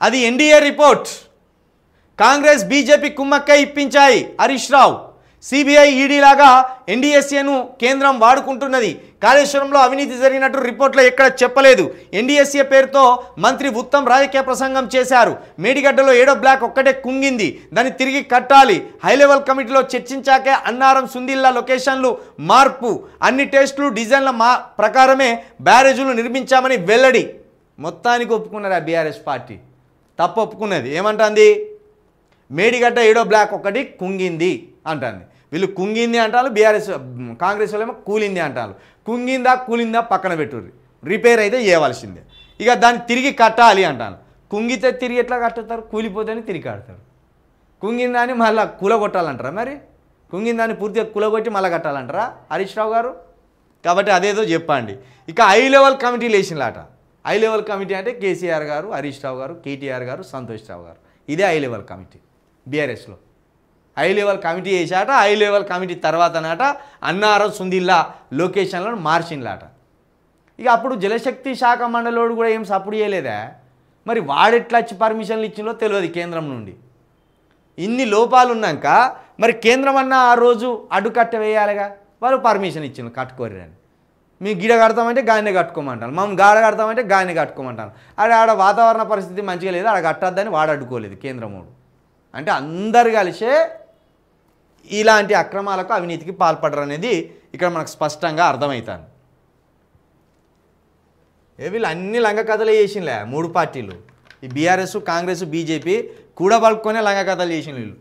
అది NDA report. Congress BJP కుమ్మక్కై ఇప్పించాయి Harish Rao. CBI ED లాగా ఎన్డీఎస్ఏను కేంద్రం వాడుకుంటున్నది. కాళేశ్వరంలో అవినీతి జరిగినట్టు రిపోర్ట్లో ఎక్కడ చెప్పలేదు. ఎన్డీఎస్ఏ పేరుతో మంత్రి ఉత్తమ్ రాజకీయ ప్రసంగం చేశారు. మేడిగడ్డలో 7వ బ్లాక్ ఒక్కటే కుంగింది, దాన్ని తిరిగి కట్టాలి. హై లెవెల్ కమిటీలో చర్చించాకే అన్నారం సుందిల్లా లొకేషన్లు మార్పు, అన్ని టెస్టులు డిజైన్ల ప్రకారమే బ్యారేజీలు నిర్మించామని వెల్లడి. మొత్తానికి ఒప్పుకున్నారు ఆ బీఆర్ఎస్ పార్టీ. తప్పు ఒప్పుకున్నది. ఏమంటుంది? మేడిగడ్డ 7వ బ్లాక్ ఒకటి కుంగింది అంటుంది. వీళ్ళు కుంగింది అంటారు, బీఆర్ఎస్ కాంగ్రెస్ వాళ్ళేమో కూలింది అంటారు. కుంగిందా కూలిందా పక్కన పెట్టుర్రి, రిపేర్ అయితే చేయవలసిందే. ఇక దాన్ని తిరిగి కట్టాలి అంటాను. కుంగితే తిరిగి ఎట్లా కట్టుతారు? కూలిపోతేనే తిరిగి కడతారు. కుంగిందాన్ని మళ్ళీ కూలగొట్టాలంటారా? మరి కుంగిందాన్ని పూర్తిగా కూలగొట్టి మళ్ళీ కట్టాలంటారా హరీష్ రావు గారు? కాబట్టి అదేదో చెప్పండి. ఇక హై లెవెల్ కమిటీలు వేసినలాట. హై లెవెల్ కమిటీ అంటే కేసీఆర్ గారు, హరీష్ రావు గారు, కేటీఆర్ గారు, సంతోష్ రావు గారు. ఇదే హై లెవెల్ కమిటీ బీఆర్ఎస్లో. హై లెవెల్ కమిటీ వేసాట. హై లెవెల్ కమిటీ తర్వాతనాట అన్నారం సుందిల్లా లొకేషన్లను మార్చిండ్లాట. ఇక అప్పుడు జలశక్తి శాఖ మండలోడు కూడా ఏం సపోర్ట్ చేయలేదా? మరి వాడెట్లా వచ్చి పర్మిషన్లు ఇచ్చిందో తెలియదు కేంద్రం నుండి. ఇన్ని లోపాలు ఉన్నాక మరి కేంద్రం అన్న ఆ రోజు అడ్డుకట్ట వేయాలిగా. వాళ్ళు పర్మిషన్ ఇచ్చిండ్రు కట్టుకోరని. మేము గిడ కడతామంటే గాయనే కట్టుకోమంటాను, మనం గాడ కడతామంటే గాయనే కట్టుకోమంటాను. ఆడ వాతావరణ పరిస్థితి మంచిగా లేదు, ఆడ కట్టద్దని వాడు అడ్డుకోలేదు కేంద్రముడు. అంటే అందరు కలిసే ఇలాంటి అక్రమాలకు అవినీతికి పాల్పడరు అనేది ఇక్కడ మనకు స్పష్టంగా అర్థమవుతాను. వీళ్ళు అన్ని లంగ కథలే చేసినలే 3 పార్టీలు. ఈ బీఆర్ఎస్, కాంగ్రెస్, బీజేపీ కూడబలుపుకొనే లంగ కథలు చేసిన వీళ్ళు.